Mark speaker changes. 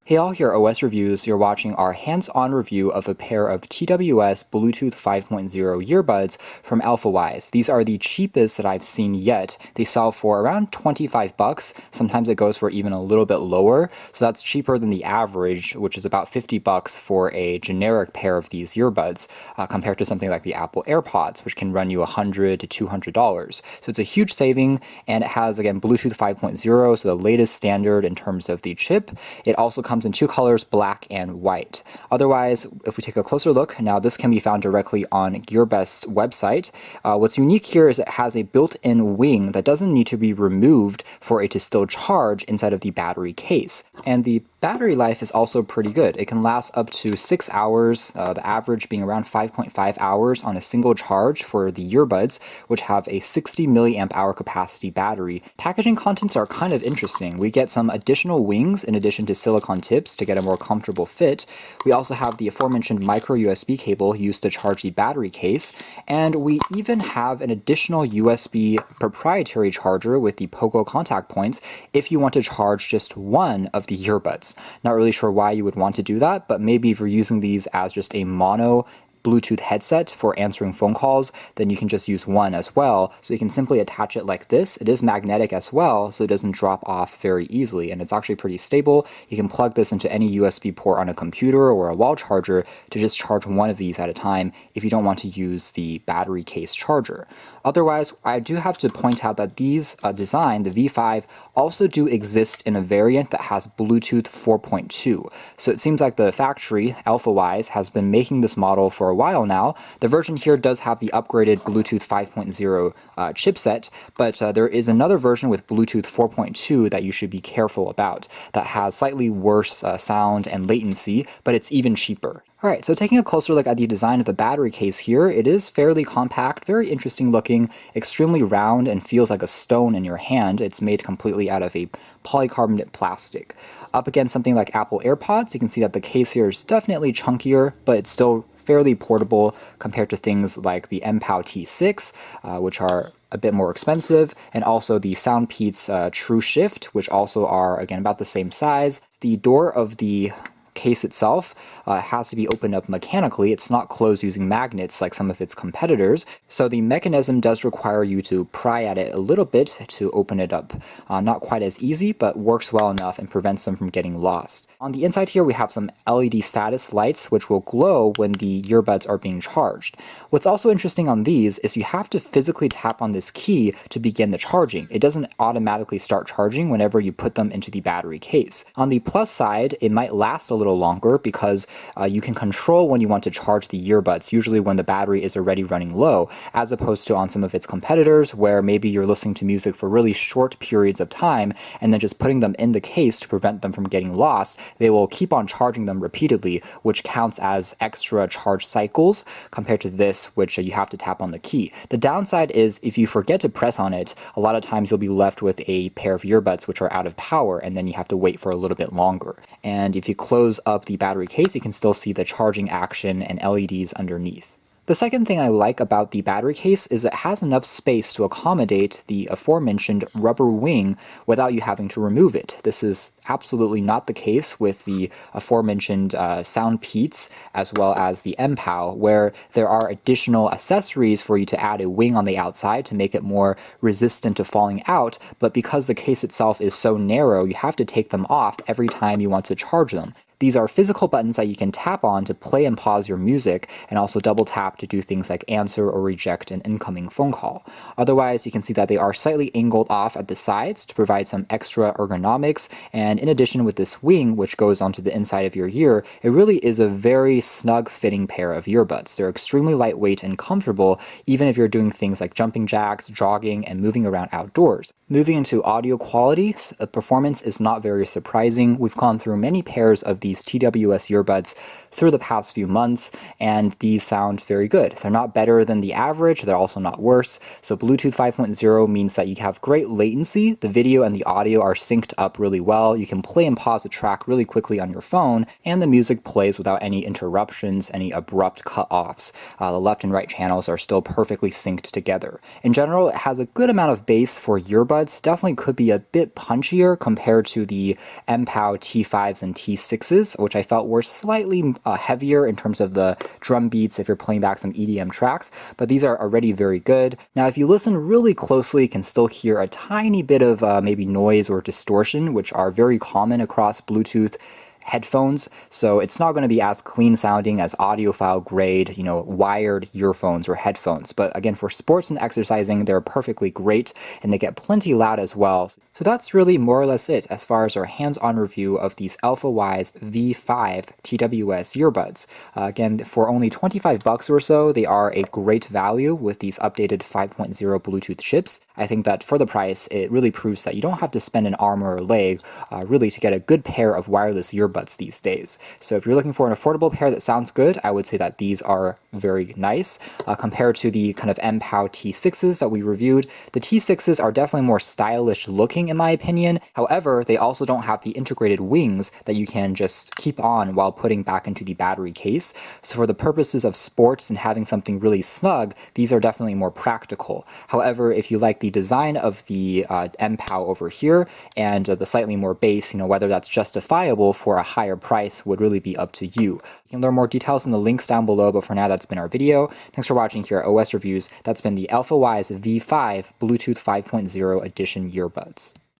Speaker 1: Hey all, here at OS Reviews. You're watching our hands-on review of a pair of TWS Bluetooth 5.0 earbuds from Alfawise. These are the cheapest that I've seen yet. They sell for around 25 bucks. Sometimes it goes for even a little bit lower. So that's cheaper than the average, which is about 50 bucks for a generic pair of these earbuds, compared to something like the Apple AirPods, which can run you $100 to $200. So it's a huge saving, and it has, again, Bluetooth 5.0, so the latest standard in terms of the chip. It also comes in two colors, black and white. Otherwise, if we take a closer look, now this can be found directly on Gearbest's website. What's unique here is it has a built-in wing that doesn't need to be removed for it to still charge inside of the battery case. And the battery life is also pretty good. It can last up to 6 hours, the average being around 5.5 hours on a single charge for the earbuds, which have a 60 milliamp hour capacity battery. Packaging contents are kind of interesting. We get some additional wings in addition to silicone tips to get a more comfortable fit. We also have the aforementioned micro USB cable used to charge the battery case, and we even have an additional USB proprietary charger with the Pogo contact points if you want to charge just one of the earbuds. Not really sure why you would want to do that, but maybe if you're using these as just a mono Bluetooth headset for answering phone calls, then you can just use one as well. So you can simply attach it like this. It is magnetic as well, so it doesn't drop off very easily, and it's actually pretty stable. You can plug this into any USB port on a computer or a wall charger to just charge one of these at a time if you don't want to use the battery case charger. Otherwise, I do have to point out that these design, the V5, also do exist in a variant that has Bluetooth 4.2. So it seems like the factory, Alfawise, has been making this model for a while now. The version here does have the upgraded Bluetooth 5.0 chipset, but there is another version with Bluetooth 4.2 that you should be careful about, that has slightly worse sound and latency, but it's even cheaper. Alright, so taking a closer look at the design of the battery case here, it is fairly compact, very interesting looking, extremely round, and feels like a stone in your hand. It's made completely out of a polycarbonate plastic. Up against something like Apple AirPods, you can see that the case here is definitely chunkier, but it's still fairly portable compared to things like the MPOW T6, which are a bit more expensive, and also the Soundpeats True Shift, which also are, again, about the same size. The door of the case itself has to be opened up mechanically. It's not closed using magnets like some of its competitors, so the mechanism does require you to pry at it a little bit to open it up. Not quite as easy, but works well enough and prevents them from getting lost. On the inside here, we have some LED status lights which will glow when the earbuds are being charged. What's also interesting on these is you have to physically tap on this key to begin the charging. It doesn't automatically start charging whenever you put them into the battery case. On the plus side, it might last a little longer because you can control when you want to charge the earbuds, usually when the battery is already running low, as opposed to on some of its competitors where maybe you're listening to music for really short periods of time and then just putting them in the case to prevent them from getting lost. They will keep on charging them repeatedly, which counts as extra charge cycles compared to this, which you have to tap on the key. The downside is if you forget to press on it, a lot of times you'll be left with a pair of earbuds which are out of power, and then you have to wait for a little bit longer. And if you close up the battery case, you can still see the charging action and LEDs underneath. The second thing I like about the battery case is it has enough space to accommodate the aforementioned rubber wing without you having to remove it. This is absolutely not the case with the aforementioned Soundpeats as well as the MPOW, where there are additional accessories for you to add a wing on the outside to make it more resistant to falling out, but because the case itself is so narrow, you have to take them off every time you want to charge them. These are physical buttons that you can tap on to play and pause your music, and also double tap to do things like answer or reject an incoming phone call. Otherwise, you can see that they are slightly angled off at the sides to provide some extra ergonomics, and in addition with this wing, which goes onto the inside of your ear, it really is a very snug fitting pair of earbuds. They're extremely lightweight and comfortable, even if you're doing things like jumping jacks, jogging, and moving around outdoors. Moving into audio quality, performance is not very surprising. We've gone through many pairs of these TWS earbuds through the past few months, and these sound very good. They're not better than the average, they're also not worse. So Bluetooth 5.0 means that you have great latency. The video and the audio are synced up really well. You can play and pause the track really quickly on your phone, and the music plays without any interruptions, any abrupt cut-offs. The left and right channels are still perfectly synced together. In general, it has a good amount of bass for earbuds. Definitely could be a bit punchier compared to the MPOW T5s and T6s, which I felt were slightly heavier in terms of the drum beats if you're playing back some EDM tracks, but these are already very good. Now, if you listen really closely, you can still hear a tiny bit of maybe noise or distortion, which are very common across Bluetooth headphones, so it's not going to be as clean sounding as audiophile grade, wired earphones or headphones. But again, for sports and exercising, they're perfectly great, and they get plenty loud as well. So that's really more or less it as far as our hands-on review of these Alfawise V5 TWS earbuds. Again, for only 25 bucks or so, they are a great value with these updated 5.0 Bluetooth chips. I think that for the price, it really proves that you don't have to spend an arm or a leg really to get a good pair of wireless earbuds these days. So if you're looking for an affordable pair that sounds good, I would say that these are very nice. Compared to the kind of MPOW T6s that we reviewed, the T6s are definitely more stylish looking in my opinion. However, they also don't have the integrated wings that you can just keep on while putting back into the battery case. So for the purposes of sports and having something really snug, these are definitely more practical. However, if you like the design of the MPOW over here and the slightly more bass, whether that's justifiable for a higher price would really be up to you. You can learn more details in the links down below, but for now, that's been our video. Thanks for watching here at OS Reviews. That's been the Alfawise V5 Bluetooth 5.0 edition earbuds.